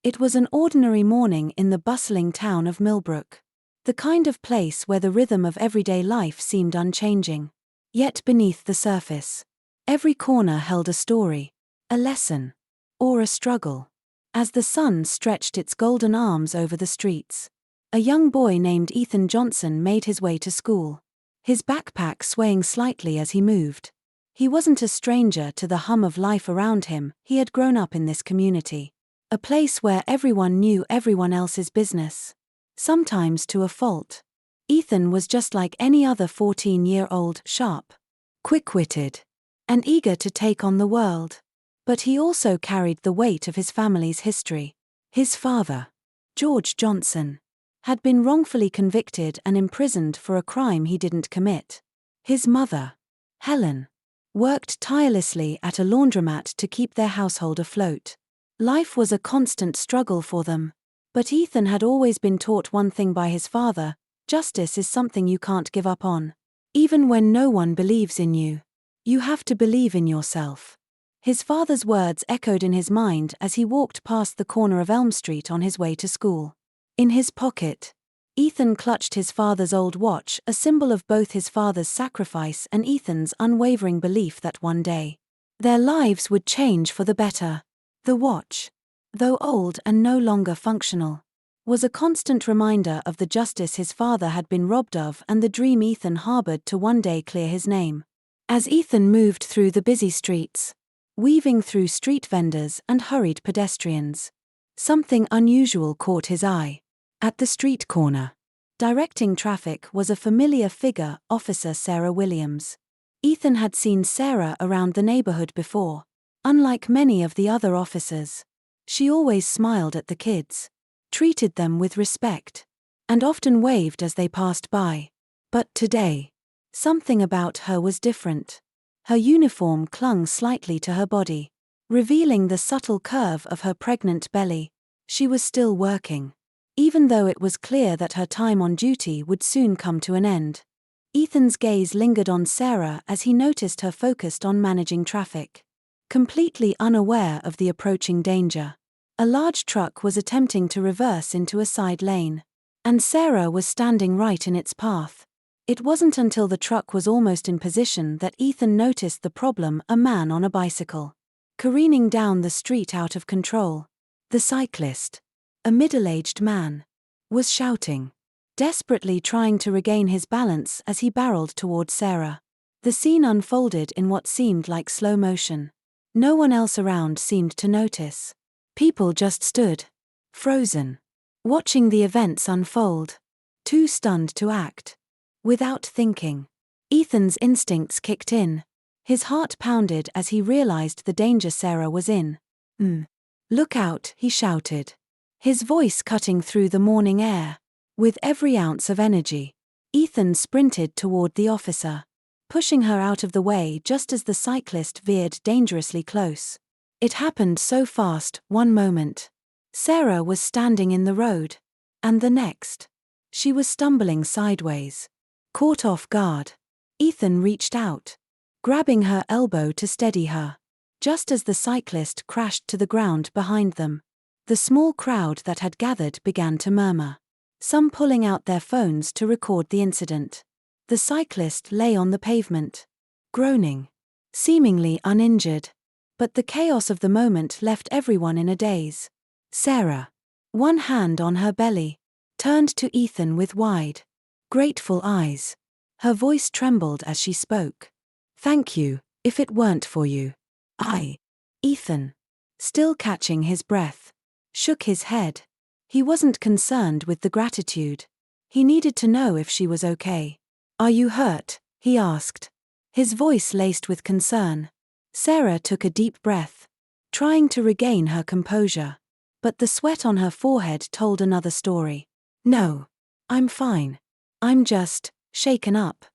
It was an ordinary morning in the bustling town of Millbrook. The kind of place where the rhythm of everyday life seemed unchanging. Yet beneath the surface, every corner held a story, a lesson, or a struggle. As the sun stretched its golden arms over the streets, a young boy named Ethan Johnson made his way to school, his backpack swaying slightly as he moved. He wasn't a stranger to the hum of life around him. He had grown up in this community, a place where everyone knew everyone else's business, sometimes to a fault. Ethan was just like any other 14-year-old, sharp, quick-witted, and eager to take on the world. But he also carried the weight of his family's history. His father, George Johnson, had been wrongfully convicted and imprisoned for a crime he didn't commit. His mother, Helen, worked tirelessly at a laundromat to keep their household afloat. Life was a constant struggle for them. But Ethan had always been taught one thing by his father: justice is something you can't give up on. Even when no one believes in you, you have to believe in yourself. His father's words echoed in his mind as he walked past the corner of Elm Street on his way to school. In his pocket, Ethan clutched his father's old watch, a symbol of both his father's sacrifice and Ethan's unwavering belief that one day their lives would change for the better. The watch, though old and no longer functional, was a constant reminder of the justice his father had been robbed of and the dream Ethan harbored to one day clear his name. As Ethan moved through the busy streets, weaving through street vendors and hurried pedestrians, something unusual caught his eye. At the street corner, directing traffic, was a familiar figure, Officer Sarah Williams. Ethan had seen Sarah around the neighborhood before. Unlike many of the other officers, she always smiled at the kids, treated them with respect, and often waved as they passed by. But today, something about her was different. Her uniform clung slightly to her body, revealing the subtle curve of her pregnant belly. She was still working, even though it was clear that her time on duty would soon come to an end. Ethan's gaze lingered on Sarah as he noticed her focused on managing traffic, completely unaware of the approaching danger. A large truck was attempting to reverse into a side lane, and Sarah was standing right in its path. It wasn't until the truck was almost in position that Ethan noticed the problem: a man on a bicycle, careening down the street out of control. The cyclist, a middle-aged man, was shouting, desperately trying to regain his balance as he barreled toward Sarah. The scene unfolded in what seemed like slow motion. No one else around seemed to notice. People just stood, frozen, watching the events unfold, too stunned to act. Without thinking, Ethan's instincts kicked in. His heart pounded as he realized the danger Sarah was in. Look out, he shouted, his voice cutting through the morning air. With every ounce of energy, Ethan sprinted toward the officer, pushing her out of the way just as the cyclist veered dangerously close. It happened so fast. One moment, Sarah was standing in the road, and the next, she was stumbling sideways. Caught off guard, Ethan reached out, grabbing her elbow to steady her. Just as the cyclist crashed to the ground behind them, the small crowd that had gathered began to murmur, some pulling out their phones to record the incident. The cyclist lay on the pavement, groaning, seemingly uninjured. But the chaos of the moment left everyone in a daze. Sarah, one hand on her belly, turned to Ethan with wide, grateful eyes. Her voice trembled as she spoke. "Thank you. If it weren't for you, Ethan, still catching his breath, shook his head. He wasn't concerned with the gratitude. He needed to know if she was okay. "Are you hurt?" he asked, his voice laced with concern. Sarah took a deep breath, trying to regain her composure. But the sweat on her forehead told another story. "No, I'm fine. I'm just shaken up."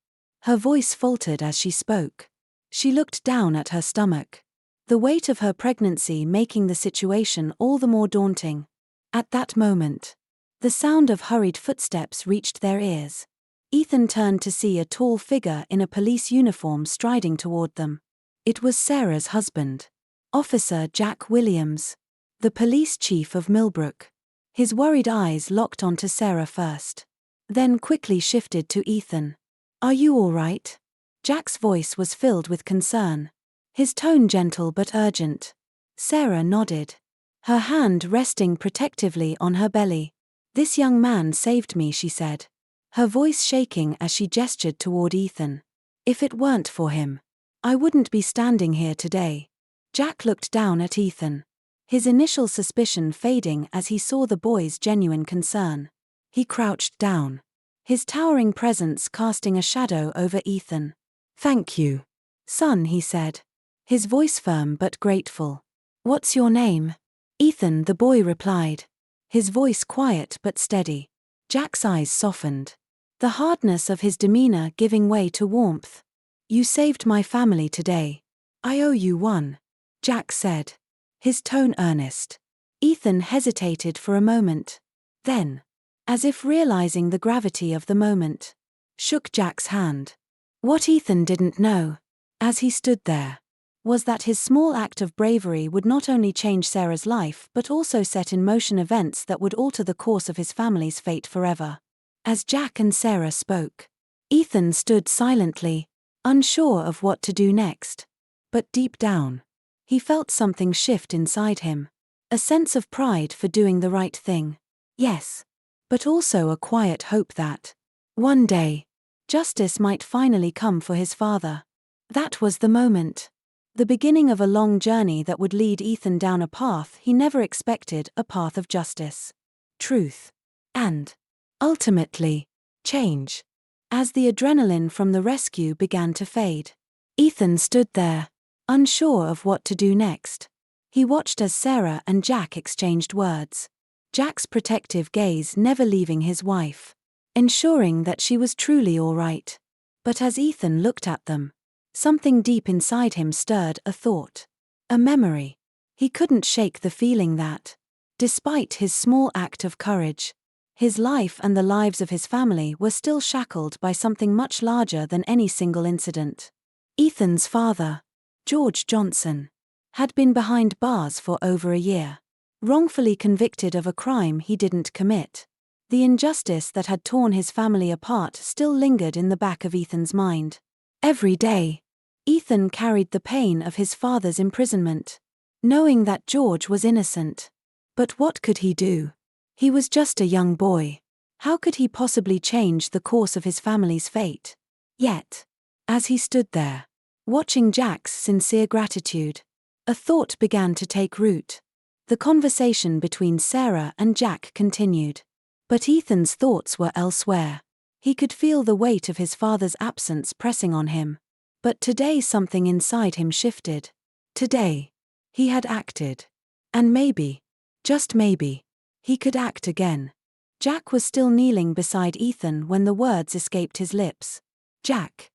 Her voice faltered as she spoke. She looked down at her stomach, the weight of her pregnancy making the situation all the more daunting. At that moment, the sound of hurried footsteps reached their ears. Ethan turned to see a tall figure in a police uniform striding toward them. It was Sarah's husband, Officer Jack Williams. The police chief of Millbrook. His worried eyes locked onto Sarah first. Then quickly shifted to Ethan. Are you all right? Jack's voice was filled with concern. His tone gentle but urgent. Sarah nodded. Her hand resting protectively on her belly. This young man saved me, she said. Her voice shaking as she gestured toward Ethan. If it weren't for him, I wouldn't be standing here today. Jack looked down at Ethan. His initial suspicion fading as he saw the boy's genuine concern. He crouched down. His towering presence casting a shadow over Ethan. Thank you, son, he said. His voice firm but grateful. What's your name? Ethan, the boy replied. His voice quiet but steady. Jack's eyes softened. The hardness of his demeanor giving way to warmth. You saved my family today. I owe you one, Jack said. His tone earnest. Ethan hesitated for a moment. Then, as if realizing the gravity of the moment, shook Jack's hand. What Ethan didn't know, as he stood there, was that his small act of bravery would not only change Sarah's life but also set in motion events that would alter the course of his family's fate forever. As Jack and Sarah spoke, Ethan stood silently, unsure of what to do next. But deep down, he felt something shift inside him. A sense of pride for doing the right thing. Yes. But also a quiet hope that, one day, justice might finally come for his father. That was the moment. The beginning of a long journey that would lead Ethan down a path he never expected, a path of justice, truth, and, ultimately, change. As the adrenaline from the rescue began to fade, Ethan stood there, unsure of what to do next. He watched as Sarah and Jack exchanged words. Jack's protective gaze never leaving his wife, ensuring that she was truly all right. But as Ethan looked at them, something deep inside him stirred a thought. A memory. He couldn't shake the feeling that, despite his small act of courage, his life and the lives of his family were still shackled by something much larger than any single incident. Ethan's father, George Johnson, had been behind bars for over a year, wrongfully convicted of a crime he didn't commit. The injustice that had torn his family apart still lingered in the back of Ethan's mind. Every day, Ethan carried the pain of his father's imprisonment, knowing that George was innocent. But what could he do? He was just a young boy. How could he possibly change the course of his family's fate? Yet, as he stood there, watching Jack's sincere gratitude, a thought began to take root. The conversation between Sarah and Jack continued. But Ethan's thoughts were elsewhere. He could feel the weight of his father's absence pressing on him. But today something inside him shifted. Today, he had acted. And maybe, just maybe, he could act again. Jack was still kneeling beside Ethan when the words escaped his lips. Jack,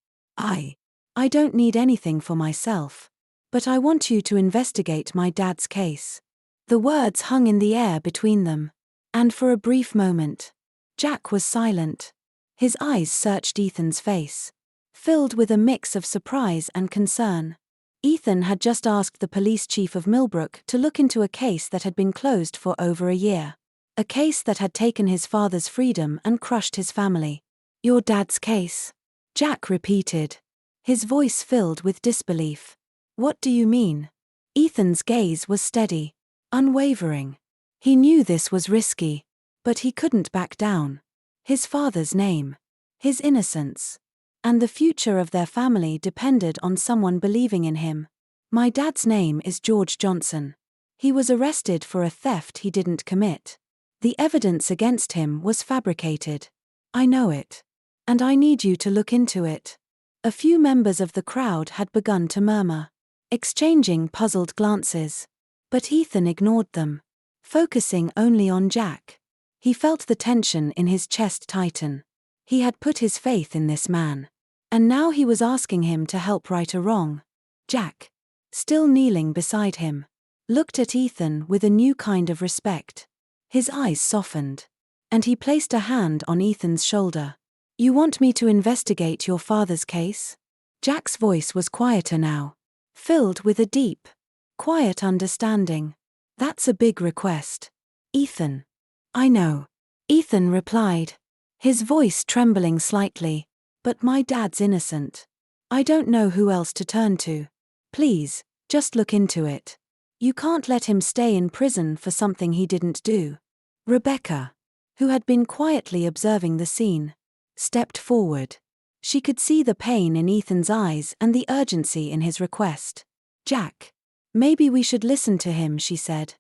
I don't need anything for myself. But I want you to investigate my dad's case. The words hung in the air between them. And for a brief moment, Jack was silent. His eyes searched Ethan's face, filled with a mix of surprise and concern. Ethan had just asked the police chief of Millbrook to look into a case that had been closed for over a year. A case that had taken his father's freedom and crushed his family. Your dad's case? Jack repeated, his voice filled with disbelief. What do you mean? Ethan's gaze was steady, unwavering. He knew this was risky, but he couldn't back down. His father's name, his innocence, and the future of their family depended on someone believing in him. My dad's name is George Johnson. He was arrested for a theft he didn't commit. The evidence against him was fabricated. I know it. And I need you to look into it. A few members of the crowd had begun to murmur, exchanging puzzled glances. But Ethan ignored them, focusing only on Jack. He felt the tension in his chest tighten. He had put his faith in this man. And now he was asking him to help right a wrong. Jack, still kneeling beside him, looked at Ethan with a new kind of respect. His eyes softened, and he placed a hand on Ethan's shoulder. You want me to investigate your father's case? Jack's voice was quieter now, filled with a deep, quiet understanding. That's a big request. Ethan. I know. Ethan replied, his voice trembling slightly. But my dad's innocent. I don't know who else to turn to. Please, just look into it. You can't let him stay in prison for something he didn't do. Rebecca, who had been quietly observing the scene, stepped forward. She could see the pain in Ethan's eyes and the urgency in his request. Jack. Maybe we should listen to him, she said.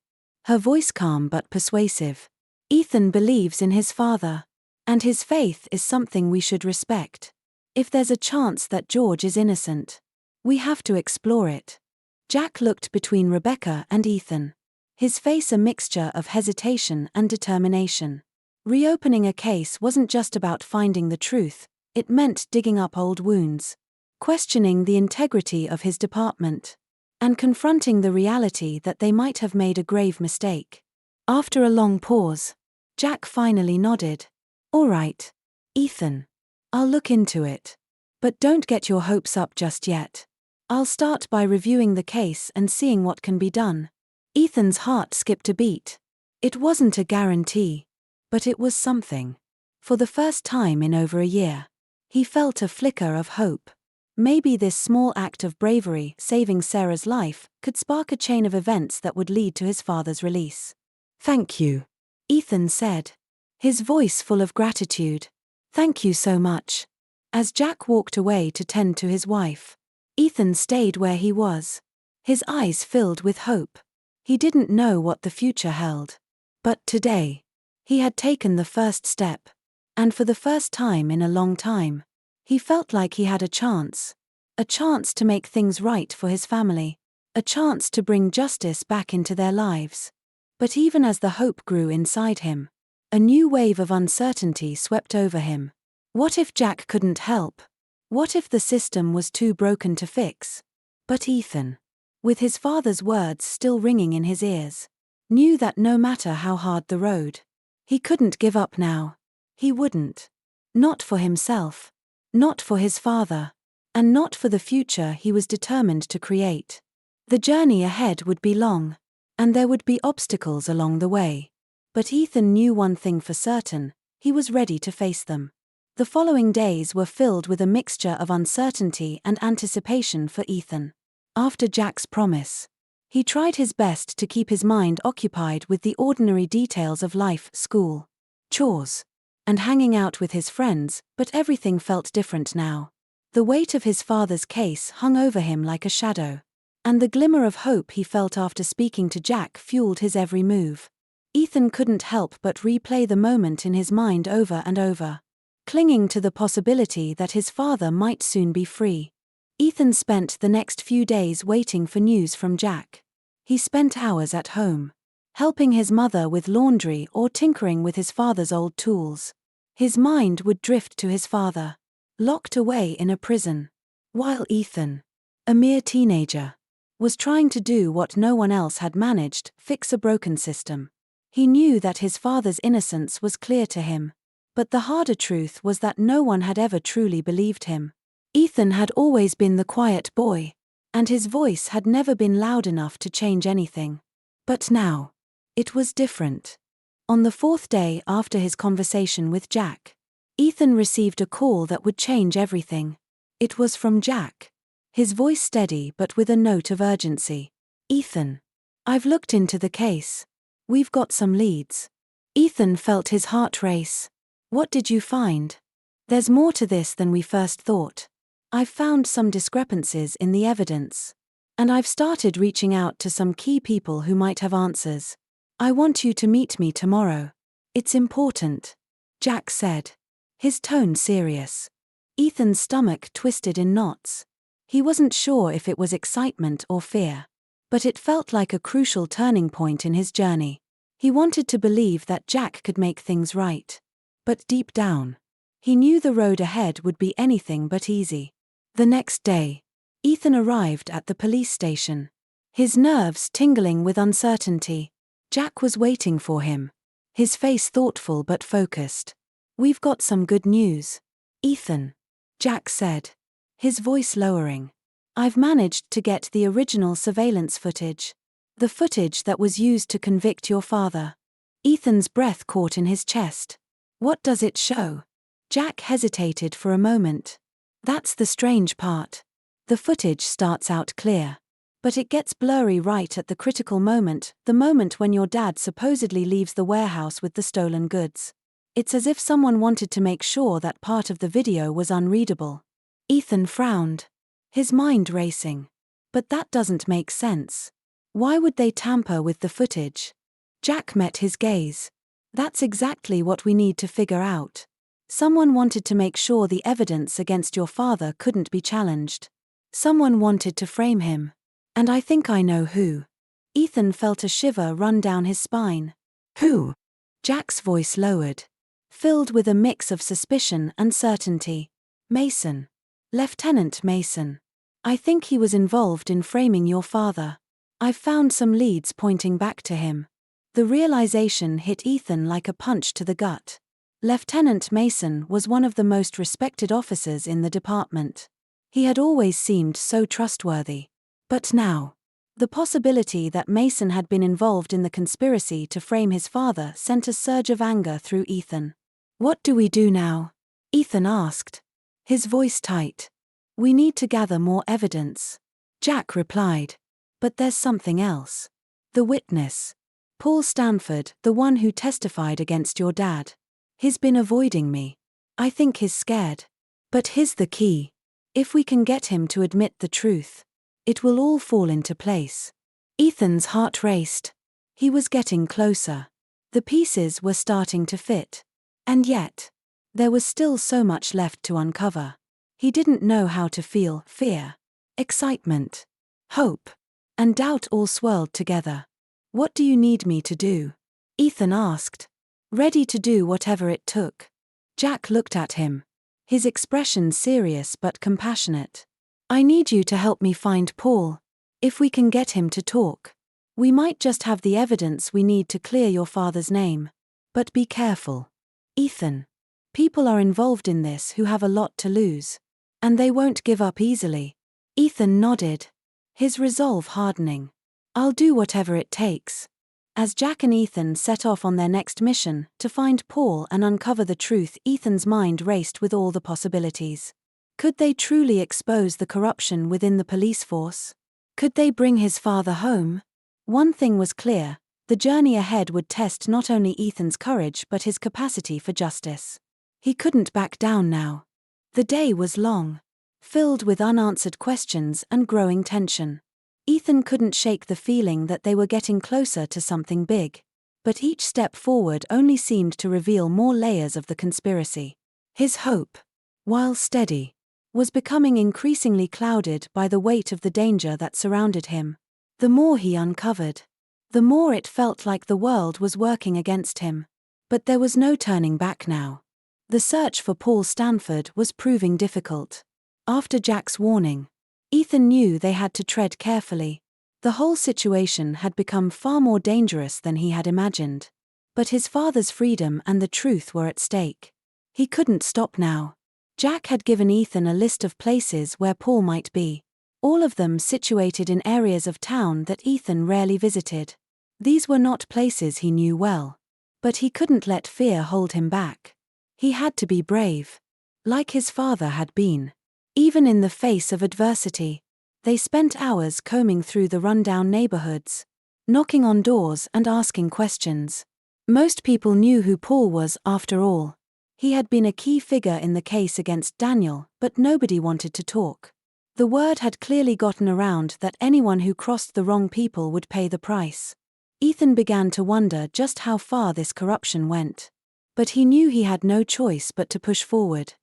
Her voice calm but persuasive. Ethan believes in his father. And his faith is something we should respect. If there's a chance that George is innocent, we have to explore it. Jack looked between Rebecca and Ethan. His face a mixture of hesitation and determination. Reopening a case wasn't just about finding the truth, it meant digging up old wounds, questioning the integrity of his department, and confronting the reality that they might have made a grave mistake. After a long pause, Jack finally nodded. All right, Ethan. I'll look into it. But don't get your hopes up just yet. I'll start by reviewing the case and seeing what can be done. Ethan's heart skipped a beat. It wasn't a guarantee, but it was something. For the first time in over a year, he felt a flicker of hope. Maybe this small act of bravery, saving Sarah's life, could spark a chain of events that would lead to his father's release. Thank you, Ethan said, his voice full of gratitude. Thank you so much. As Jack walked away to tend to his wife, Ethan stayed where he was, his eyes filled with hope. He didn't know what the future held. But today, he had taken the first step. And for the first time in a long time, he felt like he had a chance. A chance to make things right for his family. A chance to bring justice back into their lives. But even as the hope grew inside him, a new wave of uncertainty swept over him. What if Jack couldn't help? What if the system was too broken to fix? But Ethan, with his father's words still ringing in his ears, knew that no matter how hard the road, he couldn't give up now. He wouldn't. Not for himself. Not for his father. And not for the future he was determined to create. The journey ahead would be long. And there would be obstacles along the way. But Ethan knew one thing for certain, he was ready to face them. The following days were filled with a mixture of uncertainty and anticipation for Ethan. After Jack's promise, he tried his best to keep his mind occupied with the ordinary details of life, school, chores, and hanging out with his friends, but everything felt different now. The weight of his father's case hung over him like a shadow, and the glimmer of hope he felt after speaking to Jack fueled his every move. Ethan couldn't help but replay the moment in his mind over and over, clinging to the possibility that his father might soon be free. Ethan spent the next few days waiting for news from Jack. He spent hours at home, helping his mother with laundry or tinkering with his father's old tools. His mind would drift to his father, locked away in a prison, while Ethan, a mere teenager, was trying to do what no one else had managed, fix a broken system. He knew that his father's innocence was clear to him, but the harder truth was that no one had ever truly believed him. Ethan had always been the quiet boy, and his voice had never been loud enough to change anything. But now, it was different. On the fourth day after his conversation with Jack, Ethan received a call that would change everything. It was from Jack, his voice steady but with a note of urgency. Ethan, I've looked into the case. We've got some leads. Ethan felt his heart race. What did you find? There's more to this than we first thought. I've found some discrepancies in the evidence. And I've started reaching out to some key people who might have answers. I want you to meet me tomorrow. It's important, Jack said, his tone serious. Ethan's stomach twisted in knots. He wasn't sure if it was excitement or fear, but it felt like a crucial turning point in his journey. He wanted to believe that Jack could make things right. But deep down, he knew the road ahead would be anything but easy. The next day, Ethan arrived at the police station, his nerves tingling with uncertainty. Jack was waiting for him, his face thoughtful but focused. We've got some good news, Ethan, Jack said, his voice lowering. I've managed to get the original surveillance footage. The footage that was used to convict your father. Ethan's breath caught in his chest. What does it show? Jack hesitated for a moment. That's the strange part. The footage starts out clear. But it gets blurry right at the critical moment, the moment when your dad supposedly leaves the warehouse with the stolen goods. It's as if someone wanted to make sure that part of the video was unreadable. Ethan frowned, his mind racing. But that doesn't make sense. Why would they tamper with the footage? Jack met his gaze. That's exactly what we need to figure out. Someone wanted to make sure the evidence against your father couldn't be challenged. Someone wanted to frame him. And I think I know who. Ethan felt a shiver run down his spine. Who? Jack's voice lowered, filled with a mix of suspicion and certainty. Mason. Lieutenant Mason. I think he was involved in framing your father. I've found some leads pointing back to him. The realization hit Ethan like a punch to the gut. Lieutenant Mason was one of the most respected officers in the department. He had always seemed so trustworthy. But now, the possibility that Mason had been involved in the conspiracy to frame his father sent a surge of anger through Ethan. What do we do now? Ethan asked, his voice tight. We need to gather more evidence. Jack replied. But there's something else. The witness. Paul Stanford, the one who testified against your dad. He's been avoiding me. I think he's scared. But here's the key. If we can get him to admit the truth, it will all fall into place. Ethan's heart raced. He was getting closer. The pieces were starting to fit. And yet, there was still so much left to uncover. He didn't know how to feel fear, excitement, hope, and doubt all swirled together. What do you need me to do? Ethan asked, ready to do whatever it took. Jack looked at him, his expression serious but compassionate. I need you to help me find Paul. If we can get him to talk, we might just have the evidence we need to clear your father's name. But be careful. Ethan. People are involved in this who have a lot to lose. And they won't give up easily. Ethan nodded, his resolve hardening. I'll do whatever it takes. As Jack and Ethan set off on their next mission, to find Paul and uncover the truth, Ethan's mind raced with all the possibilities. Could they truly expose the corruption within the police force? Could they bring his father home? One thing was clear, the journey ahead would test not only Ethan's courage but his capacity for justice. He couldn't back down now. The day was long, filled with unanswered questions and growing tension. Ethan couldn't shake the feeling that they were getting closer to something big. But each step forward only seemed to reveal more layers of the conspiracy. His hope, while steady, was becoming increasingly clouded by the weight of the danger that surrounded him. The more he uncovered, the more it felt like the world was working against him. But there was no turning back now. The search for Paul Stanford was proving difficult. After Jack's warning, Ethan knew they had to tread carefully. The whole situation had become far more dangerous than he had imagined. But his father's freedom and the truth were at stake. He couldn't stop now. Jack had given Ethan a list of places where Paul might be, all of them situated in areas of town that Ethan rarely visited. These were not places he knew well. But he couldn't let fear hold him back. He had to be brave, like his father had been. Even in the face of adversity, they spent hours combing through the rundown neighborhoods, knocking on doors and asking questions. Most people knew who Paul was after all. He had been a key figure in the case against Daniel, but nobody wanted to talk. The word had clearly gotten around that anyone who crossed the wrong people would pay the price. Ethan began to wonder just how far this corruption went. But he knew he had no choice but to push forward.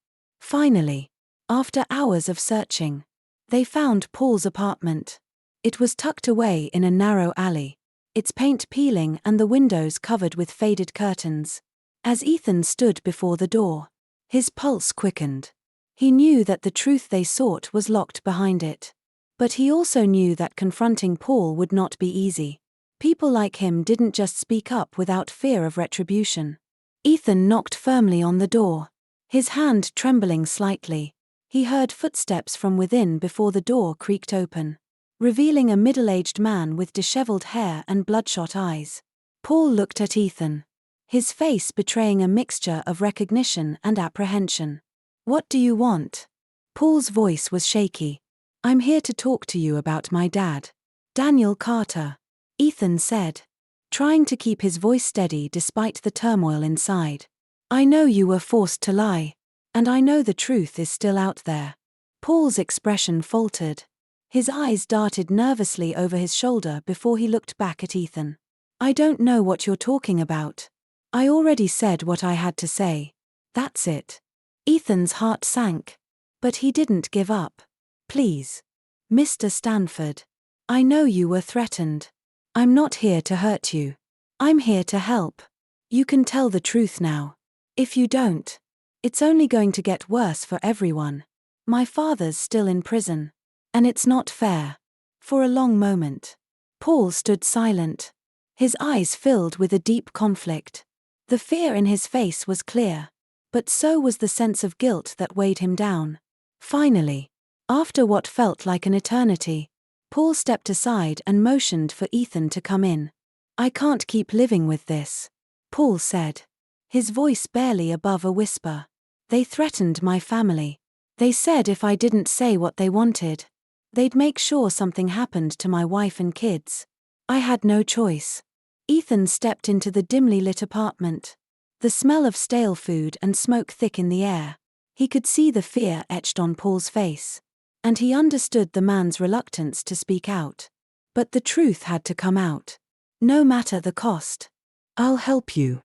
Finally, after hours of searching, they found Paul's apartment. It was tucked away in a narrow alley, its paint peeling and the windows covered with faded curtains. As Ethan stood before the door, his pulse quickened. He knew that the truth they sought was locked behind it. But he also knew that confronting Paul would not be easy. People like him didn't just speak up without fear of retribution. Ethan knocked firmly on the door, his hand trembling slightly. He heard footsteps from within before the door creaked open. revealing a middle-aged man with disheveled hair and bloodshot eyes. Paul looked at Ethan, his face betraying a mixture of recognition and apprehension. "What do you want?" Paul's voice was shaky. "I'm here to talk to you about my dad. Daniel Carter," Ethan said, trying to keep his voice steady despite the turmoil inside. "I know you were forced to lie, and I know the truth is still out there." Paul's expression faltered. His eyes darted nervously over his shoulder before he looked back at Ethan. "I don't know what you're talking about. I already said what I had to say. That's it." Ethan's heart sank. But he didn't give up. "Please, Mr. Stanford. I know you were threatened. I'm not here to hurt you. I'm here to help. You can tell the truth now. If you don't, it's only going to get worse for everyone. My father's still in prison. And it's not fair." For a long moment, Paul stood silent, his eyes filled with a deep conflict. The fear in his face was clear, but so was the sense of guilt that weighed him down. Finally, after what felt like an eternity, Paul stepped aside and motioned for Ethan to come in. "I can't keep living with this," Paul said, his voice barely above a whisper. "They threatened my family. They said if I didn't say what they wanted, they'd make sure something happened to my wife and kids. I had no choice." Ethan stepped into the dimly lit apartment, the smell of stale food and smoke thick in the air. He could see the fear etched on Paul's face, and he understood the man's reluctance to speak out. But the truth had to come out, no matter the cost. "I'll help you,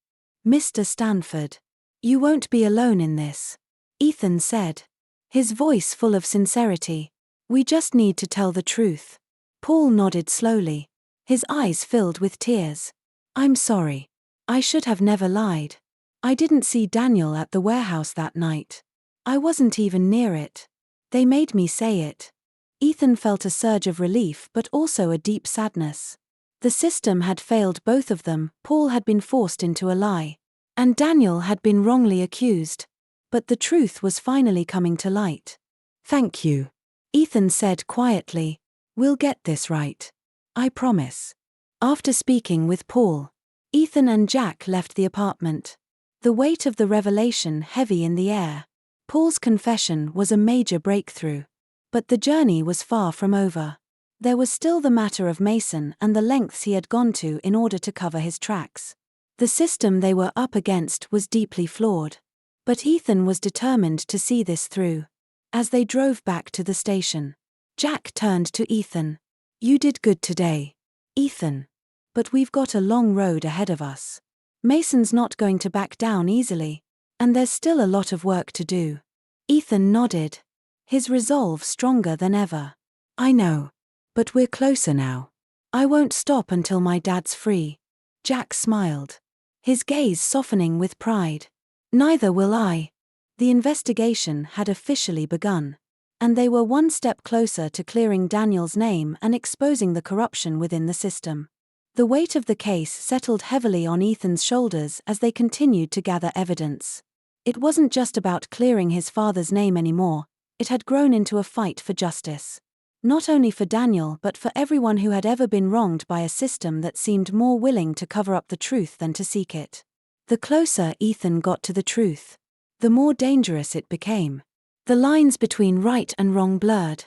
Mr. Stanford. You won't be alone in this," Ethan said, his voice full of sincerity. "We just need to tell the truth." Paul nodded slowly, his eyes filled with tears. "I'm sorry. I should have never lied. I didn't see Daniel at the warehouse that night. I wasn't even near it. They made me say it." Ethan felt a surge of relief but also a deep sadness. The system had failed both of them. Paul had been forced into a lie, and Daniel had been wrongly accused. But the truth was finally coming to light. "Thank you," Ethan said quietly. "We'll get this right. I promise." After speaking with Paul, Ethan and Jack left the apartment, the weight of the revelation heavy in the air. Paul's confession was a major breakthrough. But the journey was far from over. There was still the matter of Mason and the lengths he had gone to in order to cover his tracks. The system they were up against was deeply flawed. But Ethan was determined to see this through. As they drove back to the station, Jack turned to Ethan. "You did good today, Ethan. But we've got a long road ahead of us. Mason's not going to back down easily, and there's still a lot of work to do." Ethan nodded, his resolve stronger than ever. "I know. But we're closer now. I won't stop until my dad's free." Jack smiled, his gaze softening with pride. "Neither will I." The investigation had officially begun, and they were one step closer to clearing Daniel's name and exposing the corruption within the system. The weight of the case settled heavily on Ethan's shoulders as they continued to gather evidence. It wasn't just about clearing his father's name anymore, it had grown into a fight for justice. Not only for Daniel but for everyone who had ever been wronged by a system that seemed more willing to cover up the truth than to seek it. The closer Ethan got to the truth, the more dangerous it became. The lines between right and wrong blurred.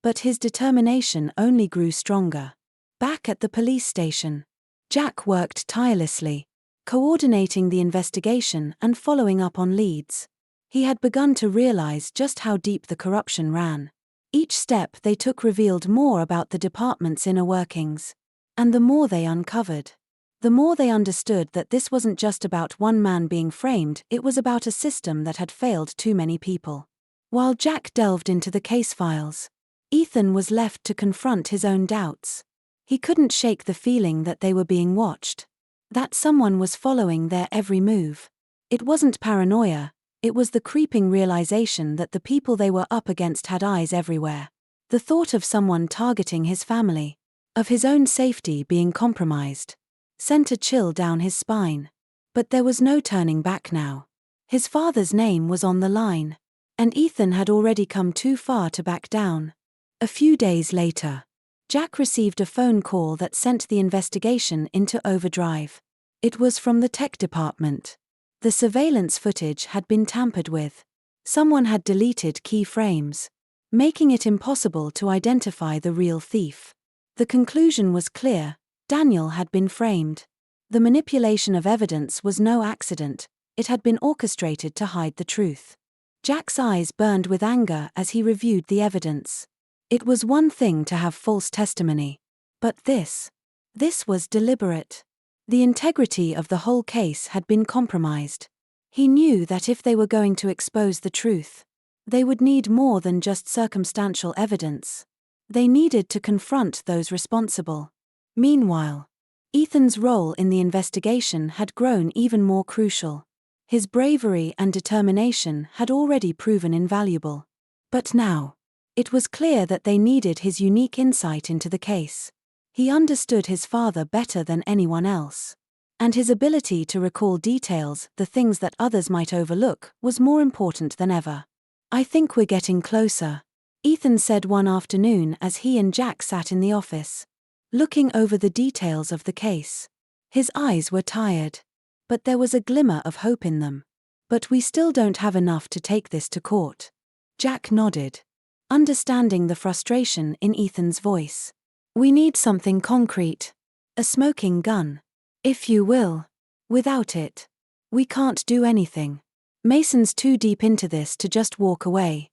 But his determination only grew stronger. Back at the police station, Jack worked tirelessly, coordinating the investigation and following up on leads. He had begun to realize just how deep the corruption ran. Each step they took revealed more about the department's inner workings. And the more they uncovered, the more they understood that this wasn't just about one man being framed, it was about a system that had failed too many people. While Jack delved into the case files, Ethan was left to confront his own doubts. He couldn't shake the feeling that they were being watched, that someone was following their every move. It wasn't paranoia, it was the creeping realization that the people they were up against had eyes everywhere. The thought of someone targeting his family, of his own safety being compromised, sent a chill down his spine. But there was no turning back now. His father's name was on the line, and Ethan had already come too far to back down. A few days later, Jack received a phone call that sent the investigation into overdrive. It was from the tech department. The surveillance footage had been tampered with. Someone had deleted key frames, making it impossible to identify the real thief. The conclusion was clear: Daniel had been framed. The manipulation of evidence was no accident, it had been orchestrated to hide the truth. Jack's eyes burned with anger as he reviewed the evidence. It was one thing to have false testimony, but this was deliberate. The integrity of the whole case had been compromised. He knew that if they were going to expose the truth, they would need more than just circumstantial evidence. They needed to confront those responsible. Meanwhile, Ethan's role in the investigation had grown even more crucial. His bravery and determination had already proven invaluable. But now, it was clear that they needed his unique insight into the case. He understood his father better than anyone else. And his ability to recall details, the things that others might overlook, was more important than ever. "I think we're getting closer," Ethan said one afternoon as he and Jack sat in the office, looking over the details of the case. His eyes were tired, but there was a glimmer of hope in them. "But we still don't have enough to take this to court." Jack nodded, understanding the frustration in Ethan's voice. "We need something concrete. A smoking gun, if you will. Without it, we can't do anything. Mason's too deep into this to just walk away."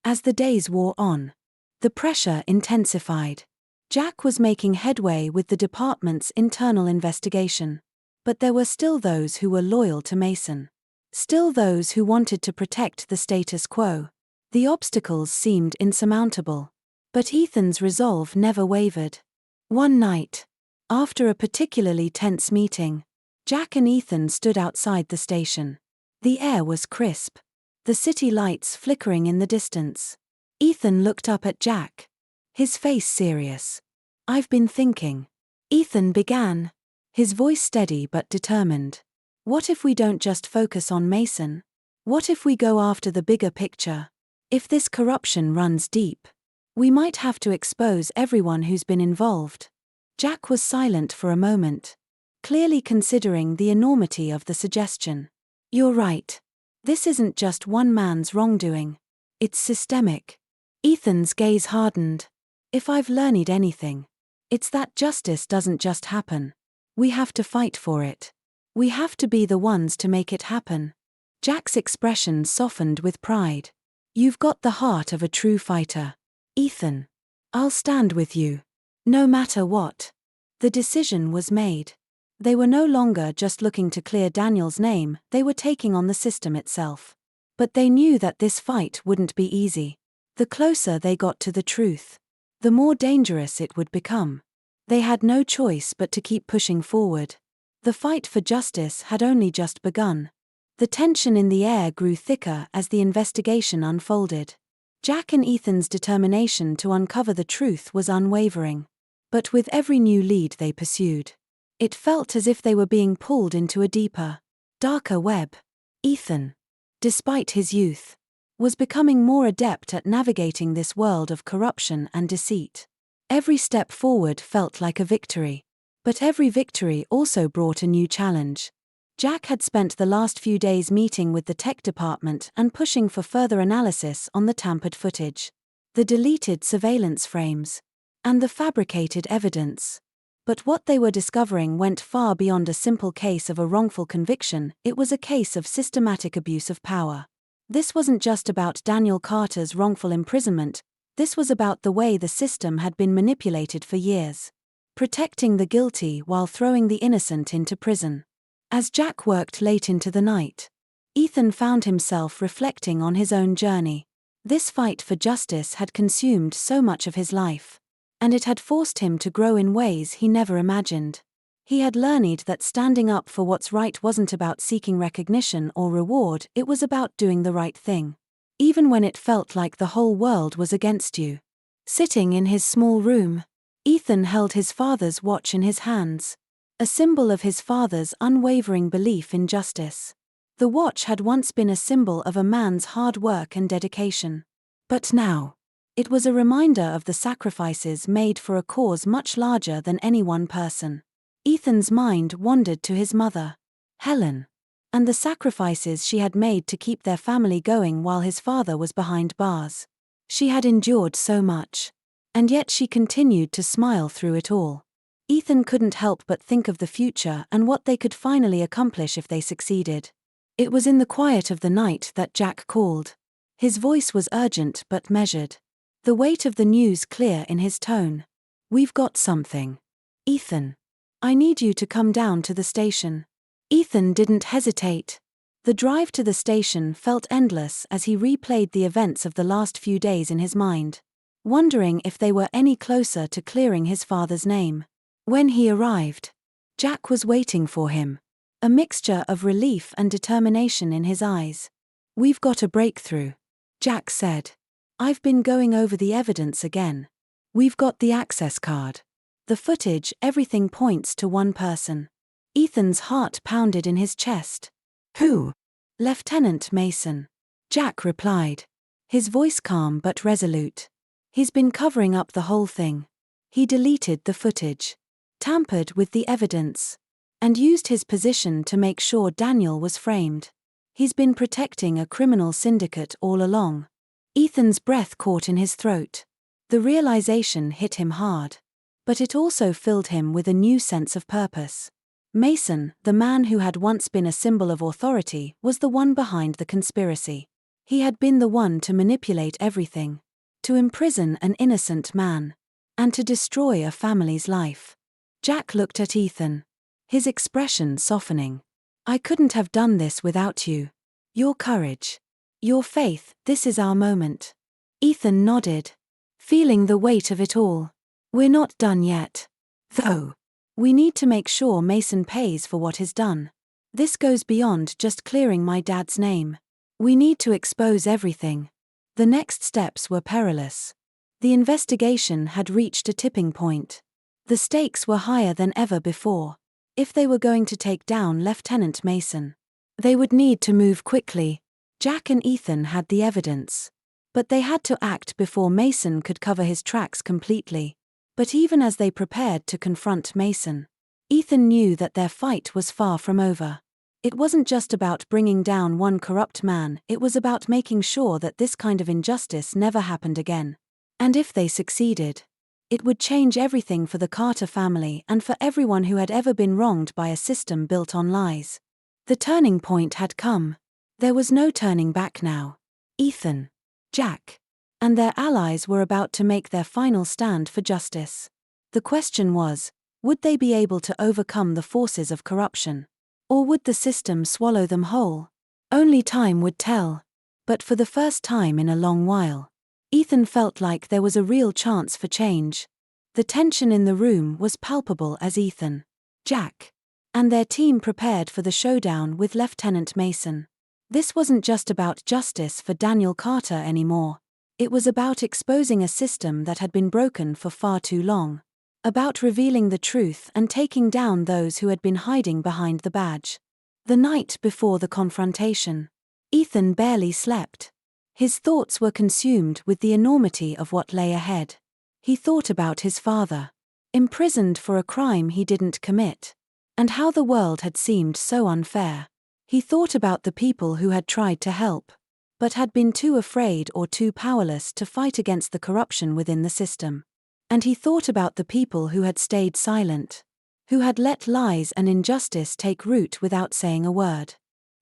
As the days wore on, the pressure intensified. Jack was making headway with the department's internal investigation. But there were still those who were loyal to Mason. Still those who wanted to protect the status quo. The obstacles seemed insurmountable. But Ethan's resolve never wavered. One night, after a particularly tense meeting, Jack and Ethan stood outside the station. The air was crisp, the city lights flickering in the distance. Ethan looked up at Jack, his face serious. "I've been thinking," Ethan began, his voice steady but determined. "What if we don't just focus on Mason? What if we go after the bigger picture? If this corruption runs deep, we might have to expose everyone who's been involved." Jack was silent for a moment, clearly considering the enormity of the suggestion. "You're right. This isn't just one man's wrongdoing. It's systemic." Ethan's gaze hardened. "If I've learned anything, it's that justice doesn't just happen. We have to fight for it. We have to be the ones to make it happen." Jack's expression softened with pride. "You've got the heart of a true fighter, Ethan. I'll stand with you, no matter what." The decision was made. They were no longer just looking to clear Daniel's name, they were taking on the system itself. But they knew that this fight wouldn't be easy. The closer they got to the truth, the more dangerous it would become. They had no choice but to keep pushing forward. The fight for justice had only just begun. The tension in the air grew thicker as the investigation unfolded. Jack and Ethan's determination to uncover the truth was unwavering. But with every new lead they pursued, it felt as if they were being pulled into a deeper, darker web. Ethan, despite his youth, was becoming more adept at navigating this world of corruption and deceit. Every step forward felt like a victory. But every victory also brought a new challenge. Jack had spent the last few days meeting with the tech department and pushing for further analysis on the tampered footage, the deleted surveillance frames, and the fabricated evidence. But what they were discovering went far beyond a simple case of a wrongful conviction, it was a case of systematic abuse of power. This wasn't just about Daniel Carter's wrongful imprisonment, this was about the way the system had been manipulated for years, protecting the guilty while throwing the innocent into prison. As Jack worked late into the night, Ethan found himself reflecting on his own journey. This fight for justice had consumed so much of his life, and it had forced him to grow in ways he never imagined. He had learned that standing up for what's right wasn't about seeking recognition or reward, it was about doing the right thing, even when it felt like the whole world was against you. Sitting in his small room, Ethan held his father's watch in his hands, a symbol of his father's unwavering belief in justice. The watch had once been a symbol of a man's hard work and dedication. But now, It was a reminder of the sacrifices made for a cause much larger than any one person. Ethan's mind wandered to his mother, Helen, and the sacrifices she had made to keep their family going while his father was behind bars. She had endured so much, and yet she continued to smile through it all. Ethan couldn't help but think of the future and what they could finally accomplish if they succeeded. It was in the quiet of the night that Jack called. His voice was urgent but measured, the weight of the news clear in his tone. "We've got something. Ethan. I need you to come down to the station." Ethan didn't hesitate. The drive to the station felt endless as he replayed the events of the last few days in his mind, wondering if they were any closer to clearing his father's name. When he arrived, Jack was waiting for him, a mixture of relief and determination in his eyes. "We've got a breakthrough," Jack said. "I've been going over the evidence again. We've got the access card. The footage, everything points to one person." Ethan's heart pounded in his chest. "Who?" "Lieutenant Mason," Jack replied, his voice calm but resolute. "He's been covering up the whole thing. He deleted the footage, tampered with the evidence, and used his position to make sure Daniel was framed. He's been protecting a criminal syndicate all along." Ethan's breath caught in his throat. The realization hit him hard, but it also filled him with a new sense of purpose. Mason, the man who had once been a symbol of authority, was the one behind the conspiracy. He had been the one to manipulate everything, to imprison an innocent man, and to destroy a family's life. Jack looked at Ethan, his expression softening. "I couldn't have done this without you. Your courage, your faith, this is our moment." Ethan nodded, feeling the weight of it all. "We're not done yet, though. We need to make sure Mason pays for what he's done. This goes beyond just clearing my dad's name. We need to expose everything." The next steps were perilous. The investigation had reached a tipping point. The stakes were higher than ever before. If they were going to take down Lieutenant Mason, they would need to move quickly. Jack and Ethan had the evidence, but they had to act before Mason could cover his tracks completely. But even as they prepared to confront Mason, Ethan knew that their fight was far from over. It wasn't just about bringing down one corrupt man, it was about making sure that this kind of injustice never happened again. And if they succeeded, it would change everything for the Carter family and for everyone who had ever been wronged by a system built on lies. The turning point had come. There was no turning back now. Ethan, Jack, and their allies were about to make their final stand for justice. The question was, would they be able to overcome the forces of corruption? Or would the system swallow them whole? Only time would tell. But for the first time in a long while, Ethan felt like there was a real chance for change. The tension in the room was palpable as Ethan, Jack, and their team prepared for the showdown with Lieutenant Mason. This wasn't just about justice for Daniel Carter anymore. It was about exposing a system that had been broken for far too long. About revealing the truth and taking down those who had been hiding behind the badge. The night before the confrontation, Ethan barely slept. His thoughts were consumed with the enormity of what lay ahead. He thought about his father, imprisoned for a crime he didn't commit, and how the world had seemed so unfair. He thought about the people who had tried to help, but had been too afraid or too powerless to fight against the corruption within the system. And he thought about the people who had stayed silent, who had let lies and injustice take root without saying a word.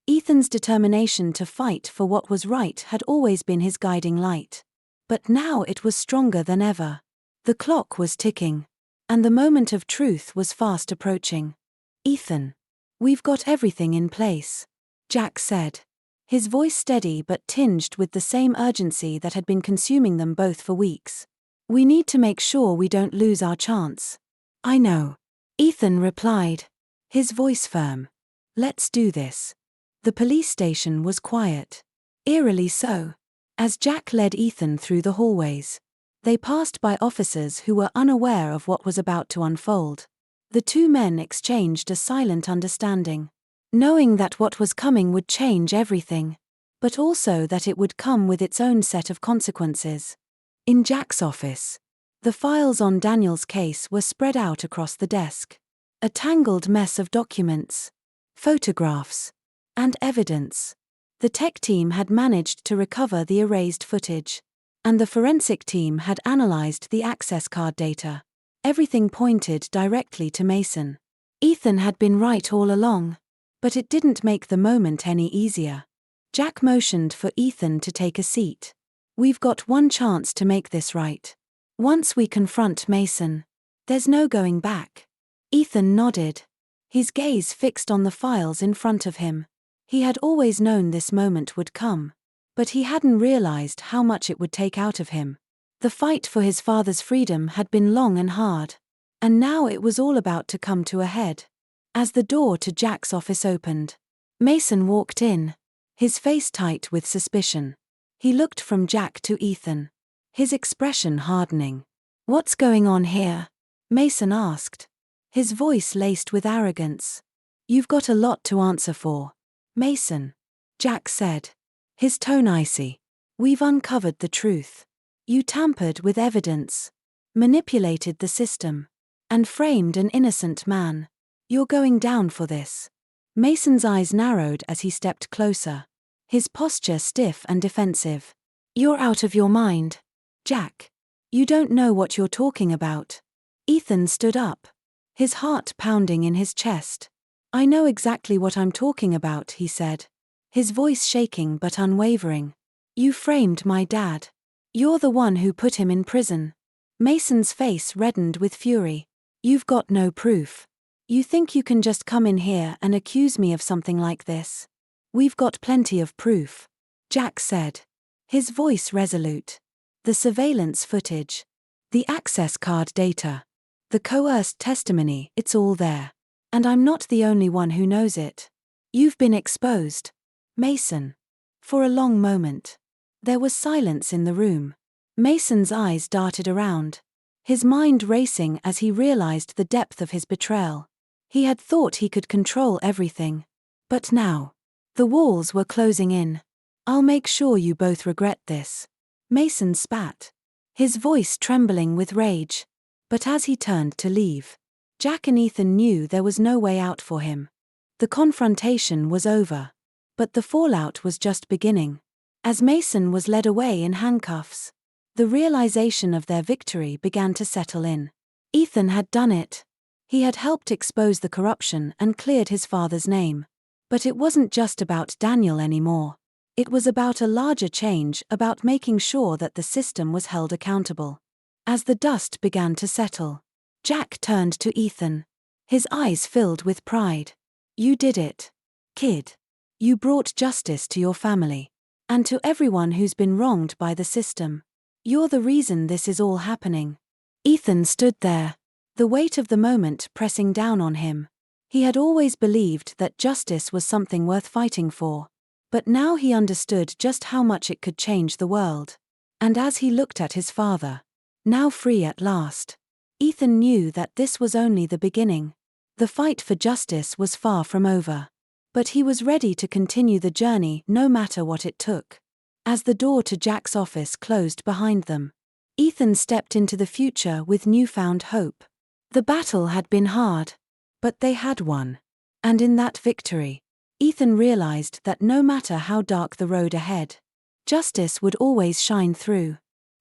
Ethan's determination to fight for what was right had always been his guiding light. But now it was stronger than ever. The clock was ticking, and the moment of truth was fast approaching. "Ethan, we've got everything in place," Jack said, his voice steady but tinged with the same urgency that had been consuming them both for weeks. "We need to make sure we don't lose our chance." "I know," Ethan replied, his voice firm. "Let's do this." The police station was quiet. Eerily so. As Jack led Ethan through the hallways, they passed by officers who were unaware of what was about to unfold. The two men exchanged a silent understanding, knowing that what was coming would change everything, but also that it would come with its own set of consequences. In Jack's office, the files on Daniel's case were spread out across the desk. A tangled mess of documents, photographs, and evidence. The tech team had managed to recover the erased footage, and the forensic team had analyzed the access card data. Everything pointed directly to Mason. Ethan had been right all along, but it didn't make the moment any easier. Jack motioned for Ethan to take a seat. "We've got one chance to make this right. Once we confront Mason, there's no going back." Ethan nodded, his gaze fixed on the files in front of him. He had always known this moment would come, but he hadn't realized how much it would take out of him. The fight for his father's freedom had been long and hard, and now it was all about to come to a head. As the door to Jack's office opened, Mason walked in, his face tight with suspicion. He looked from Jack to Ethan, his expression hardening. "What's going on here?" Mason asked, his voice laced with arrogance. "You've got a lot to answer for, Mason," Jack said, his tone icy. "We've uncovered the truth. You tampered with evidence, manipulated the system, and framed an innocent man. You're going down for this." Mason's eyes narrowed as he stepped closer, his posture stiff and defensive. "You're out of your mind, Jack. You don't know what you're talking about." Ethan stood up, his heart pounding in his chest. "I know exactly what I'm talking about," he said, his voice shaking but unwavering. "You framed my dad. You're the one who put him in prison." Mason's face reddened with fury. "You've got no proof. You think you can just come in here and accuse me of something like this?" "We've got plenty of proof," Jack said, his voice resolute. "The surveillance footage, the access card data, the coerced testimony, it's all there. And I'm not the only one who knows it. You've been exposed, Mason." For a long moment, there was silence in the room. Mason's eyes darted around, his mind racing as he realized the depth of his betrayal. He had thought he could control everything. But now, the walls were closing in. "I'll make sure you both regret this," Mason spat, his voice trembling with rage. But as he turned to leave, Jack and Ethan knew there was no way out for him. The confrontation was over, but the fallout was just beginning. As Mason was led away in handcuffs, the realization of their victory began to settle in. Ethan had done it. He had helped expose the corruption and cleared his father's name. But it wasn't just about Daniel anymore. It was about a larger change, about making sure that the system was held accountable. As the dust began to settle, Jack turned to Ethan, his eyes filled with pride. "You did it, kid. You brought justice to your family, and to everyone who's been wronged by the system. You're the reason this is all happening." Ethan stood there, the weight of the moment pressing down on him. He had always believed that justice was something worth fighting for, but now he understood just how much it could change the world. And as he looked at his father, now free at last, Ethan knew that this was only the beginning. The fight for justice was far from over. But he was ready to continue the journey no matter what it took. As the door to Jack's office closed behind them, Ethan stepped into the future with newfound hope. The battle had been hard, but they had won. And in that victory, Ethan realized that no matter how dark the road ahead, justice would always shine through.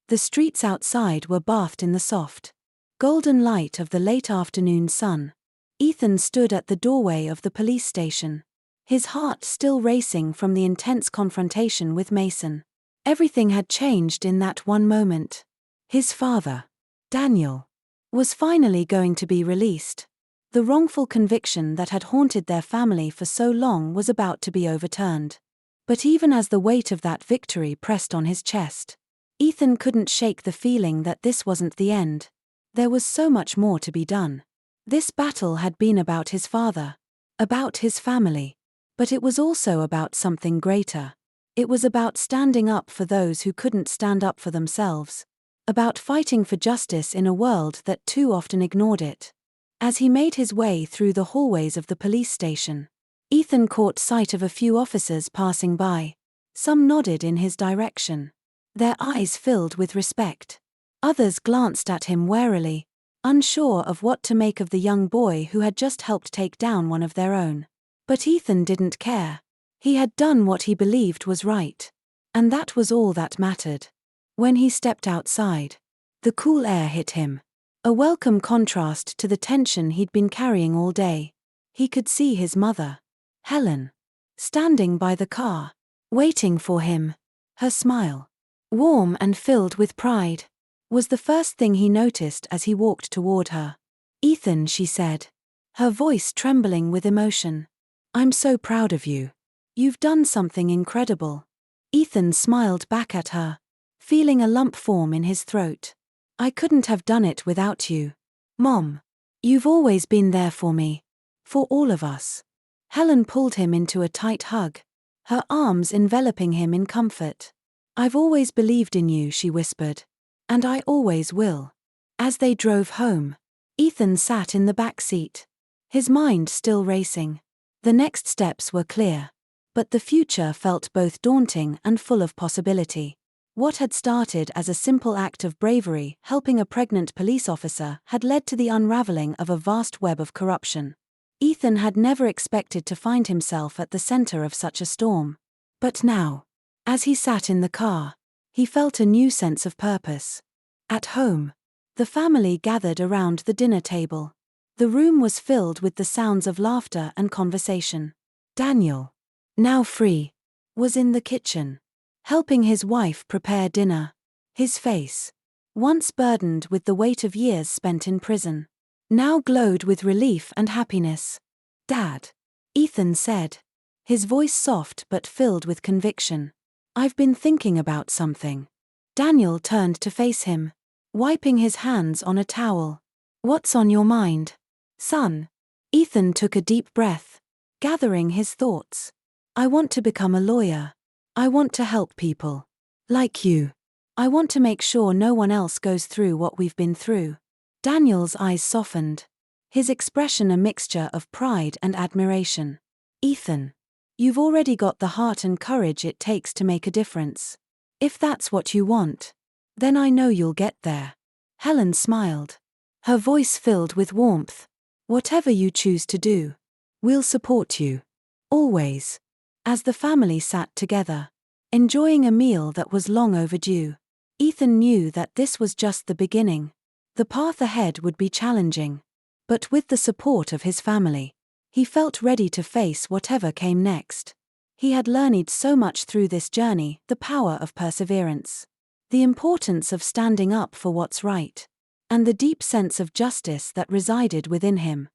The streets outside were bathed in the soft, golden light of the late afternoon sun. Ethan stood at the doorway of the police station, his heart still racing from the intense confrontation with Mason. Everything had changed in that one moment. His father, Daniel, was finally going to be released. The wrongful conviction that had haunted their family for so long was about to be overturned. But even as the weight of that victory pressed on his chest, Ethan couldn't shake the feeling that this wasn't the end. There was so much more to be done. This battle had been about his father, about his family, but it was also about something greater. It was about standing up for those who couldn't stand up for themselves, about fighting for justice in a world that too often ignored it. As he made his way through the hallways of the police station, Ethan caught sight of a few officers passing by. Some nodded in his direction. Their eyes filled with respect. Others glanced at him warily, unsure of what to make of the young boy who had just helped take down one of their own. But Ethan didn't care. He had done what he believed was right. And that was all that mattered. When he stepped outside, the cool air hit him. A welcome contrast to the tension he'd been carrying all day. He could see his mother, Helen, standing by the car, waiting for him. Her smile, warm and filled with pride, was the first thing he noticed as he walked toward her. "Ethan," she said, her voice trembling with emotion. "I'm so proud of you. You've done something incredible." Ethan smiled back at her, feeling a lump form in his throat. "I couldn't have done it without you, Mom. You've always been there for me. For all of us." Helen pulled him into a tight hug, her arms enveloping him in comfort. "I've always believed in you," she whispered. "And I always will." As they drove home, Ethan sat in the back seat, his mind still racing. The next steps were clear, but the future felt both daunting and full of possibility. What had started as a simple act of bravery, helping a pregnant police officer, had led to the unraveling of a vast web of corruption. Ethan had never expected to find himself at the center of such a storm. But now, as he sat in the car, he felt a new sense of purpose. At home, the family gathered around the dinner table. The room was filled with the sounds of laughter and conversation. Daniel, now free, was in the kitchen, helping his wife prepare dinner. His face, once burdened with the weight of years spent in prison, now glowed with relief and happiness. "Dad," Ethan said, his voice soft but filled with conviction, "I've been thinking about something." Daniel turned to face him, wiping his hands on a towel. "What's on your mind, son?" Ethan took a deep breath, gathering his thoughts. "I want to become a lawyer. I want to help people. Like you. I want to make sure no one else goes through what we've been through." Daniel's eyes softened, his expression a mixture of pride and admiration. "Ethan, you've already got the heart and courage it takes to make a difference. If that's what you want, then I know you'll get there." Helen smiled, her voice filled with warmth. "Whatever you choose to do, we'll support you. Always." As the family sat together, enjoying a meal that was long overdue, Ethan knew that this was just the beginning. The path ahead would be challenging, but with the support of his family, he felt ready to face whatever came next. He had learned so much through this journey: the power of perseverance, the importance of standing up for what's right, and the deep sense of justice that resided within him.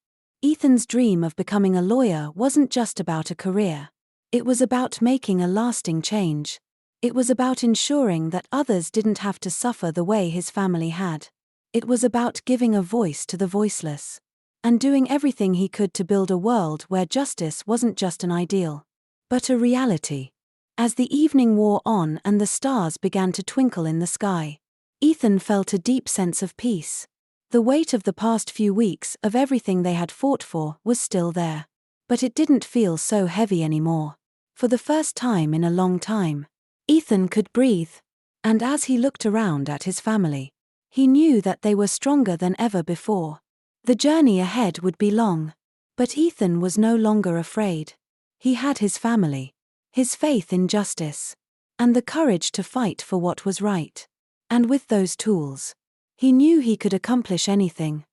Ethan's dream of becoming a lawyer wasn't just about a career. It was about making a lasting change. It was about ensuring that others didn't have to suffer the way his family had. It was about giving a voice to the voiceless, and doing everything he could to build a world where justice wasn't just an ideal, but a reality. As the evening wore on and the stars began to twinkle in the sky, Ethan felt a deep sense of peace. The weight of the past few weeks, of everything they had fought for, was still there. But it didn't feel so heavy anymore. For the first time in a long time, Ethan could breathe. And as he looked around at his family, he knew that they were stronger than ever before. The journey ahead would be long, but Ethan was no longer afraid. He had his family, his faith in justice, and the courage to fight for what was right. And with those tools, he knew he could accomplish anything.